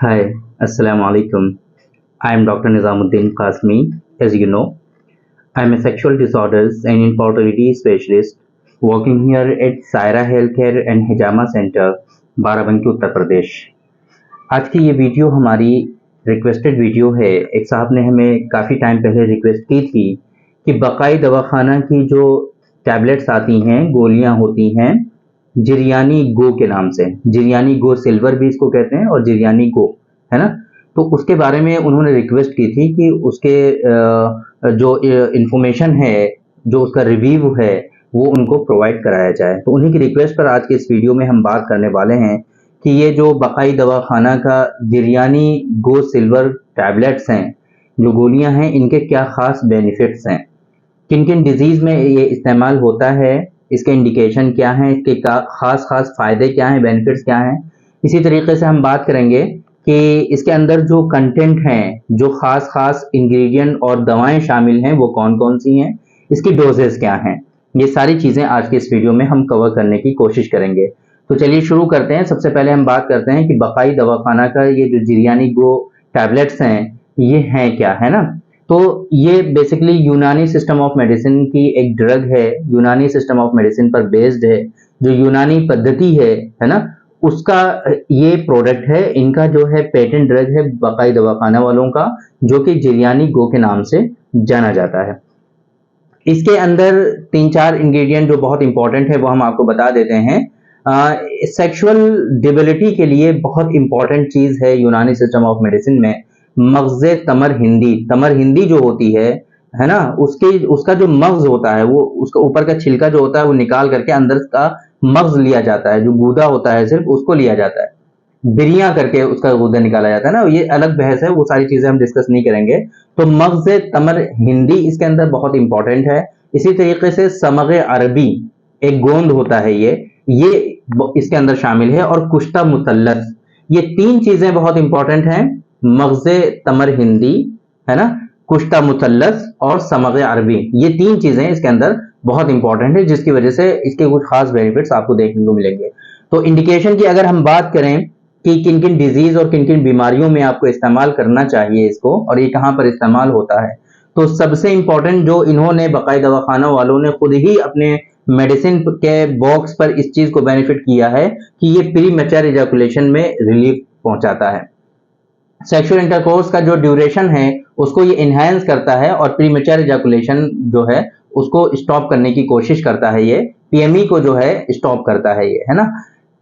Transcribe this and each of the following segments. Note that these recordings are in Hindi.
Hi, Assalamu alaikum. I am Dr. Nizamuddin Qasmi. As you know, I am a sexual disorders and infertility specialist working here at Saira Healthcare and Hijama Center, Barabanki Uttar Pradesh. आज की ये वीडियो हमारी रिक्वेस्टेड वीडियो है। एक साहब ने हमें काफ़ी टाइम पहले रिक्वेस्ट की थी कि बकाई दवाखाना की जो टैबलेट्स आती हैं, गोलियां होती हैं, जिरियानी गो के नाम से, जिरियानी गो सिल्वर भी इसको कहते हैं और जिरियानी गो, है ना। तो उसके बारे में उन्होंने रिक्वेस्ट की थी कि उसके जो इंफॉर्मेशन है, जो उसका रिव्यू है, वो उनको प्रोवाइड कराया जाए। तो उन्हीं की रिक्वेस्ट पर आज के इस वीडियो में हम बात करने वाले हैं कि ये जो बकाई दवाखाना का जिरियानी गो सिल्वर टैबलेट्स हैं, जो गोलियां हैं, इनके क्या खास बेनिफिट्स हैं, किन किन डिजीज में ये इस्तेमाल होता है, इसके इंडिकेशन क्या हैं, इसके खास खास फायदे क्या हैं, बेनिफिट्स क्या हैं। इसी तरीके से हम बात करेंगे कि इसके अंदर जो कंटेंट हैं, जो खास खास इंग्रेडिएंट और दवाएं शामिल हैं, वो कौन कौन सी हैं, इसकी डोजेस क्या हैं। ये सारी चीजें आज के इस वीडियो में हम कवर करने की कोशिश करेंगे। तो चलिए शुरू करते हैं। सबसे पहले हम बात करते हैं कि बकाई दवाखाना का ये जो जिरियानी गो टैबलेट्स हैं, ये हैं क्या, है ना। तो ये बेसिकली यूनानी सिस्टम ऑफ मेडिसिन की एक ड्रग है, यूनानी सिस्टम ऑफ मेडिसिन पर बेस्ड है, जो यूनानी पद्धति है ना, उसका ये प्रोडक्ट है। इनका जो है पेटेंट ड्रग है बकाई दवाखाना वालों का, जो कि जिरियानी गो के नाम से जाना जाता है। इसके अंदर 3-4 इंग्रेडिएंट जो बहुत इंपॉर्टेंट है वो हम आपको बता देते हैं। सेक्सुअल डिबिलिटी के लिए बहुत इंपॉर्टेंट चीज है यूनानी सिस्टम ऑफ मेडिसिन में मग़ज़े तमर हिंदी। तमर हिंदी जो होती है ना, उसका जो मग़ज़ होता है, वो उसका ऊपर का छिलका जो होता है वो निकाल करके अंदर का मग़ज़ लिया जाता है, जो गूदा होता है सिर्फ उसको लिया जाता है, बिरियां करके उसका गूदा निकाला जाता है ना। ये अलग बहस है, वो सारी चीजें हम डिस्कस नहीं करेंगे। तो मग़ज़े तमर हिंदी इसके अंदर बहुत इंपॉर्टेंट है। इसी तरीके से समग़े अरबी एक गोंद होता है, ये इसके अंदर शामिल है, और कुश्ता मुसल्लस, ये 3 चीजें बहुत इंपॉर्टेंट हैं। मग़ज़े तमर हिंदी, है ना, कुश्ता मुसल्लस और समग़े अरबी, ये 3 चीजें इसके अंदर बहुत इंपॉर्टेंट है, जिसकी वजह से इसके कुछ खास बेनिफिट्स आपको देखने को मिलेंगे। तो इंडिकेशन की अगर हम बात करें कि किन किन डिजीज और किन किन बीमारियों में आपको इस्तेमाल करना चाहिए इसको, और ये कहाँ पर इस्तेमाल होता है, तो सबसे इंपॉर्टेंट जो इन्होंने बकाई दवाखाना वालों ने खुद ही अपने मेडिसिन के बॉक्स पर इस चीज को बेनिफिट किया है कि ये प्री मैच्योर इजैकुलेशन में रिलीफ पहुंचाता है। सेक्सुअल इंटरकोर्स का जो ड्यूरेशन है उसको ये इनहेंस करता है, और प्री मैच्योर इजैकुलेशन जो है उसको स्टॉप करने की कोशिश करता है। ये पीएमई को जो है स्टॉप करता है, ये है ना।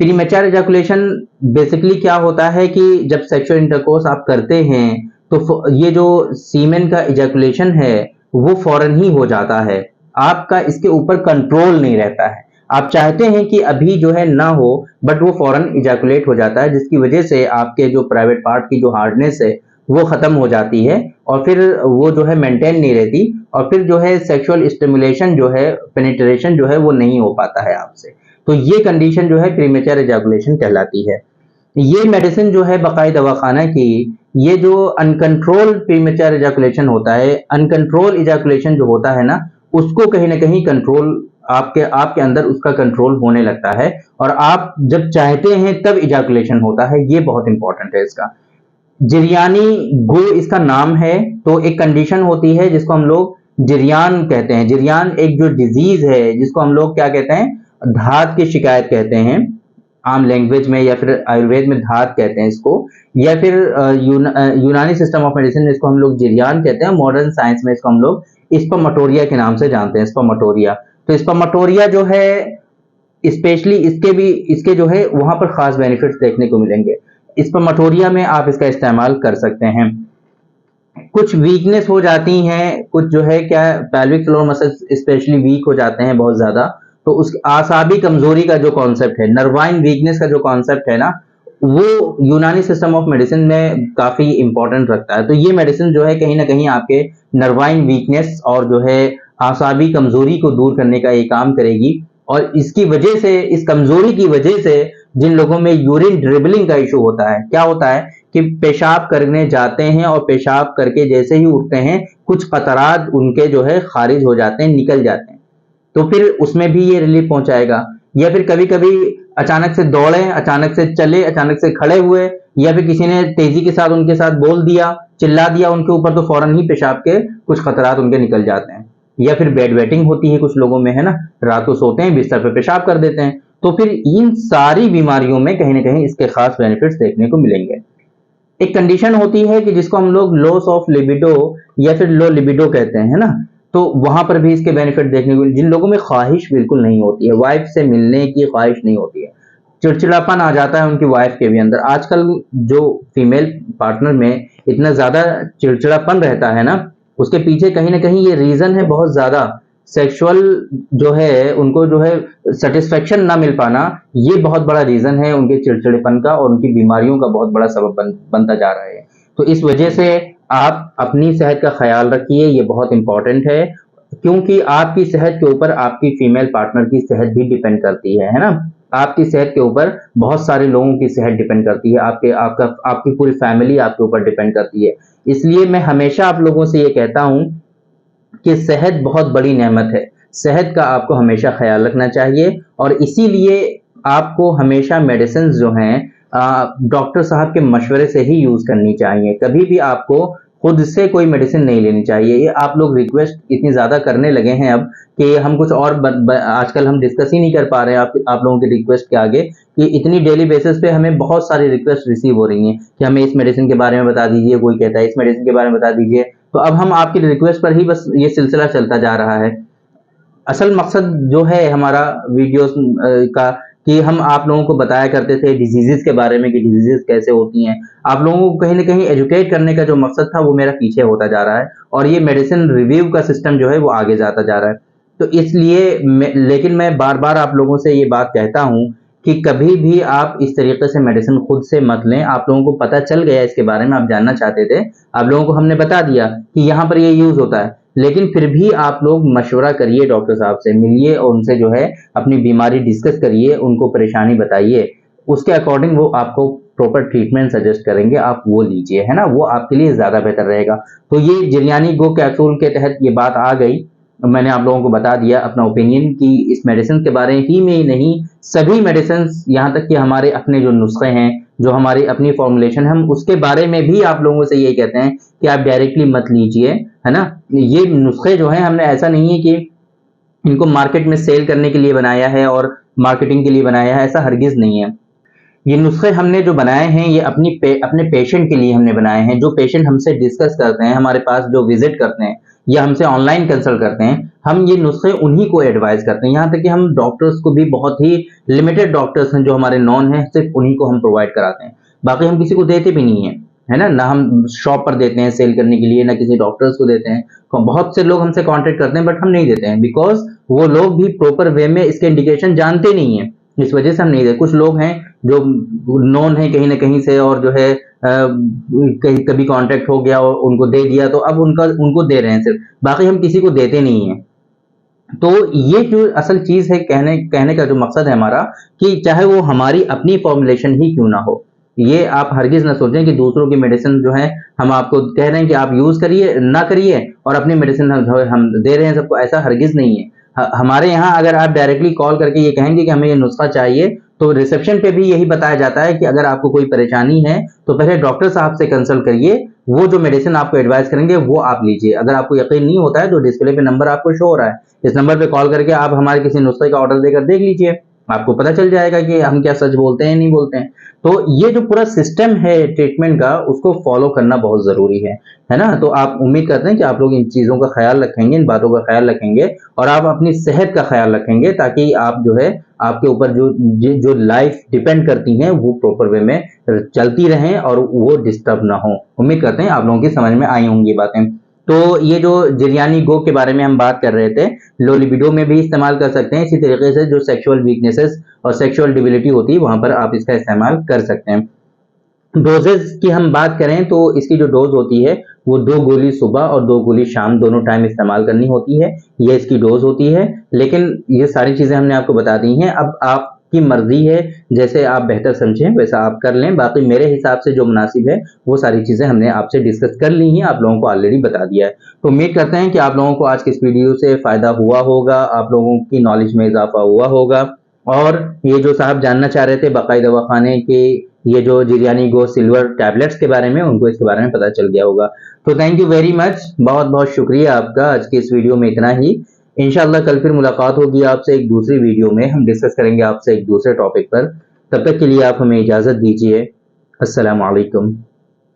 प्री मैच्योर इजैकुलेशन बेसिकली क्या होता है कि जब सेक्सुअल इंटरकोर्स आप करते हैं तो ये जो सीमेन का इजैकुलेशन है वो फौरन ही हो जाता है, आपका इसके ऊपर कंट्रोल नहीं रहता है। आप चाहते हैं कि अभी जो है ना हो, बट वो फौरन इजैकुलेट हो जाता है, जिसकी वजह से आपके जो प्राइवेट पार्ट की जो हार्डनेस है वो खत्म हो जाती है, और फिर वो जो है मेंटेन नहीं रहती, और फिर जो है सेक्सुअल स्टिमुलेशन जो है, पेनिट्रेशन जो है वो नहीं हो पाता है आपसे। तो ये कंडीशन जो है प्रीमेच्योर इजैकुलेशन कहलाती है। ये मेडिसिन जो है बकाई दवाखाना की, ये जो अनकंट्रोल प्रीमेच्योर इजैकुलेशन होता है, अनकंट्रोल इजैकुलेशन जो होता है ना, उसको कहीं ना कहीं कंट्रोल आपके अंदर उसका कंट्रोल होने लगता है, और आप जब चाहते हैं तब इजैकुलेशन होता है। ये बहुत इंपॉर्टेंट है इसका। जिरियानी गो इसका नाम है। तो एक कंडीशन होती है जिसको हम लोग जिरियान कहते हैं। जिरियान एक जो डिजीज है जिसको हम लोग क्या कहते हैं, धात की शिकायत कहते हैं आम लैंग्वेज में, या फिर आयुर्वेद में धात कहते हैं इसको, या फिर यूनानी सिस्टम ऑफ मेडिसिन में इसको हम लोग जिरियान कहते हैं। मॉडर्न साइंस में इसको हम लोग स्पर्मेटोरिया के नाम से जानते हैं, स्पर्मेटोरिया। तो स्पर्मेटोरिया जो है स्पेशली इसके जो है वहां पर खास बेनिफिट्स देखने को मिलेंगे। स्पर्मेटोरिया में आप इसका इस्तेमाल कर सकते हैं। कुछ वीकनेस हो जाती हैं, कुछ जो है क्या pelvic floor muscles specially weak हो जाते हैं बहुत ज्यादा, तो उस आसाबी कमजोरी का जो कॉन्सेप्ट है, नर्वाइन वीकनेस का जो कॉन्सेप्ट है ना, वो यूनानी सिस्टम ऑफ मेडिसिन में काफी इंपॉर्टेंट रखता है। तो ये मेडिसिन जो है कहीं ना कहीं आपके नर्वाइन वीकनेस और जो है आसाबी कमजोरी को दूर करने का ये काम करेगी, और इसकी वजह से, इस कमजोरी की वजह से जिन लोगों में यूरिन ड्रिबलिंग का इशू होता है, क्या होता है कि पेशाब करने जाते हैं और पेशाब करके जैसे ही उठते हैं कुछ कतरात उनके जो है खारिज हो जाते हैं, निकल जाते हैं, तो फिर उसमें भी ये रिलीफ पहुंचाएगा। या फिर कभी कभी अचानक से दौड़े, अचानक से चले, अचानक से खड़े हुए, या फिर किसी ने तेजी के साथ उनके साथ बोल दिया, चिल्ला दिया उनके ऊपर, तो फौरन ही पेशाब के कुछ खतरात उनके निकल जाते हैं। या फिर बेड वेटिंग होती है कुछ लोगों में, है ना, रात को सोते हैं बिस्तर पे पेशाब कर देते हैं। तो फिर इन सारी बीमारियों में कहीं ना कहीं इसके खास बेनिफिट्स देखने को मिलेंगे। एक कंडीशन होती है कि जिसको हम लोग लॉस ऑफ लिबिडो या फिर लो लिबिडो कहते हैं, है ना, तो वहां पर भी इसके बेनिफिट देखने को, जिन लोगों में ख्वाहिश बिल्कुल नहीं होती है, वाइफ से मिलने की ख्वाहिश नहीं होती है, चिड़चिड़ापन आ जाता है उनकी वाइफ के भी अंदर। आजकल जो फीमेल पार्टनर में इतना ज्यादा चिड़चिड़ापन रहता है ना, उसके पीछे कहीं ना कहीं ये रीजन है बहुत ज्यादा, सेक्सुअल जो है उनको जो है सेटिस्फेक्शन ना मिल पाना, ये बहुत बड़ा रीजन है उनके चिड़चिड़ेपन का और उनकी बीमारियों का बहुत बड़ा सबब बनता जा रहा है। तो इस वजह से आप अपनी सेहत का ख्याल रखिए, ये बहुत इंपॉर्टेंट है, क्योंकि आपकी सेहत के ऊपर आपकी फीमेल पार्टनर की सेहत भी डिपेंड करती है ना। आपकी सेहत के ऊपर बहुत सारे लोगों की सेहत डिपेंड करती है, आपकी पूरी फैमिली आपके ऊपर डिपेंड करती है। इसलिए मैं हमेशा आप लोगों से ये कहता हूं कि सेहत बहुत बड़ी नेमत है, सेहत का आपको हमेशा ख्याल रखना चाहिए, और इसीलिए आपको हमेशा मेडिसिन जो हैं डॉक्टर साहब के मशवरे से ही यूज करनी चाहिए। कभी भी आपको खुद से कोई मेडिसिन नहीं लेनी चाहिए। ये आप लोग रिक्वेस्ट इतनी ज्यादा करने लगे हैं अब कि हम कुछ और आजकल हम डिस्कस ही नहीं कर पा रहे हैं आप लोगों की रिक्वेस्ट के आगे, कि इतनी डेली बेसिस पे हमें बहुत सारी रिक्वेस्ट रिसीव हो रही हैं कि हमें इस मेडिसिन के बारे में बता दीजिए, कोई कहता है इस मेडिसिन के बारे में बता दीजिए। तो अब हम आपकी रिक्वेस्ट पर ही बस ये सिलसिला चलता जा रहा है। असल मकसद जो है हमारा वीडियोस का, कि हम आप लोगों को बताया करते थे डिजीजेस के बारे में कि डिजीजेस कैसे होती हैं, आप लोगों को कहीं ना कहीं एजुकेट करने का जो मकसद था वो मेरा पीछे होता जा रहा है, और ये मेडिसिन रिव्यू का सिस्टम जो है वो आगे जाता जा रहा है। तो इसलिए लेकिन मैं बार बार आप लोगों से ये बात कहता हूं कि कभी भी आप इस तरीके से मेडिसिन खुद से मत लें। आप लोगों को पता चल गया इसके बारे में, आप जानना चाहते थे, आप लोगों को हमने बता दिया कि यहाँ पर ये यूज होता है, लेकिन फिर भी आप लोग मशवरा करिए, डॉक्टर साहब से मिलिए और उनसे जो है अपनी बीमारी डिस्कस करिए, उनको परेशानी बताइए, उसके अकॉर्डिंग वो आपको प्रॉपर ट्रीटमेंट सजेस्ट करेंगे, आप वो लीजिए, है ना, वो आपके लिए ज्यादा बेहतर रहेगा। तो ये जिरयानी गो कैप्सूल के तहत ये बात आ गई, मैंने आप लोगों को बता दिया अपना ओपिनियन कि इस मेडिसिन के बारे ही में ही नहीं, सभी मेडिसिन, यहाँ तक कि हमारे अपने जो नुस्खे हैं, जो हमारी अपनी फॉर्मुलेशन, हम उसके बारे में भी आप लोगों से यही कहते हैं कि आप डायरेक्टली मत लीजिए, है ना। ये नुस्खे जो हैं हमने ऐसा नहीं है कि इनको मार्केट में सेल करने के लिए बनाया है और मार्केटिंग के लिए बनाया है, ऐसा हरगिज नहीं है। ये नुस्खे हमने जो बनाए हैं ये अपने पेशेंट के लिए हमने बनाए हैं। जो पेशेंट हमसे डिस्कस करते हैं, हमारे पास जो विजिट करते हैं या हमसे ऑनलाइन कंसल्ट करते हैं, हम ये नुस्खे उन्हीं को एडवाइस करते हैं। यहाँ तक कि हम डॉक्टर्स को भी, बहुत ही लिमिटेड डॉक्टर्स हैं जो हमारे नॉन हैं, सिर्फ उन्हीं को हम प्रोवाइड कराते हैं, बाकी हम किसी को देते भी नहीं है, है ना। ना हम शॉप पर देते हैं सेल करने के लिए, ना किसी डॉक्टर्स को देते हैं। बहुत से लोग हमसे कांटेक्ट करते हैं बट हम नहीं देते हैं, बिकॉज वो लोग भी प्रॉपर वे में इसके इंडिकेशन जानते नहीं है, इस वजह से हम नहीं देते। कुछ लोग हैं जो नोन है कहीं ना कहीं से, और जो है कहीं कभी कांटेक्ट हो गया और उनको दे दिया, तो अब उनको दे रहे हैं सिर्फ, बाकी हम किसी को देते नहीं है। तो ये जो असल चीज है, कहने का जो मकसद है हमारा, कि चाहे वो हमारी अपनी फॉर्मुलेशन ही क्यों ना हो, ये आप हरगिज ना सोचें कि दूसरों की मेडिसिन जो है हम आपको कह रहे हैं कि आप यूज करिए ना करिए, और अपनी मेडिसिन हम दे रहे हैं सबको, ऐसा हरगिज नहीं है। हमारे यहाँ अगर आप डायरेक्टली कॉल करके ये कहेंगे कि हमें ये नुस्खा चाहिए, तो रिसेप्शन पे भी यही बताया जाता है कि अगर आपको कोई परेशानी है तो पहले डॉक्टर साहब से कंसल्ट करिए, वो जो मेडिसिन आपको एडवाइस करेंगे वो आप लीजिए। अगर आपको यकीन नहीं होता है तो डिस्प्ले पे नंबर आपको शो हो रहा है, इस नंबर पे कॉल करके आप हमारे किसी नुस्खे का ऑर्डर देकर देख लीजिए, आपको पता चल जाएगा कि हम क्या सच बोलते हैं नहीं बोलते हैं। तो ये जो पूरा सिस्टम है ट्रीटमेंट का, उसको फॉलो करना बहुत जरूरी है ना। तो आप उम्मीद करते हैं कि आप लोग इन चीजों का ख्याल रखेंगे, इन बातों का ख्याल रखेंगे, और आप अपनी सेहत का ख्याल रखेंगे, ताकि आप जो है आपके ऊपर जो लाइफ डिपेंड करती हैं वो प्रॉपर वे में चलती रहें और वो डिस्टर्ब ना हो। उम्मीद करते हैं आप लोगों की समझ में आई होंगी ये बातें। तो ये जो जिरयानी गो के बारे में हम बात कर रहे थे, लो लिबिडो में भी इस्तेमाल कर सकते हैं, इसी तरीके से जो सेक्सुअल वीकनेसेस और सेक्सुअल डिबिलिटी होती है वहां पर आप इसका इस्तेमाल कर सकते हैं। डोजेज की हम बात करें तो इसकी जो डोज होती है वो 2 गोली सुबह और 2 गोली शाम दोनों टाइम इस्तेमाल करनी होती है, ये इसकी डोज होती है। लेकिन ये सारी चीजें हमने आपको बता दी हैं, अब आपकी मर्जी है, जैसे आप बेहतर समझें वैसा आप कर लें। बाकी मेरे हिसाब से जो मुनासिब है वो सारी चीजें हमने आपसे डिस्कस कर ली हैं, आप लोगों को ऑलरेडी बता दिया है। तो उम्मीद करते हैं कि आप लोगों को आज की इस वीडियो से फायदा हुआ होगा, आप लोगों की नॉलेज में इजाफा हुआ होगा। और ये जो साहब जानना चाह रहे थे बकाई दवाखाने के ये जो जिरियानी गो सिल्वर टैबलेट्स के बारे में, उनको इसके बारे में पता चल गया होगा। तो थैंक यू वेरी मच, बहुत बहुत शुक्रिया आपका। आज के इस वीडियो में इतना ही। इंशाल्लाह कल फिर मुलाकात होगी आपसे एक दूसरी वीडियो में, हम डिस्कस करेंगे आपसे एक दूसरे टॉपिक पर। तब तक के लिए आप हमें इजाज़त दीजिए। अस्सलाम वालेकुम।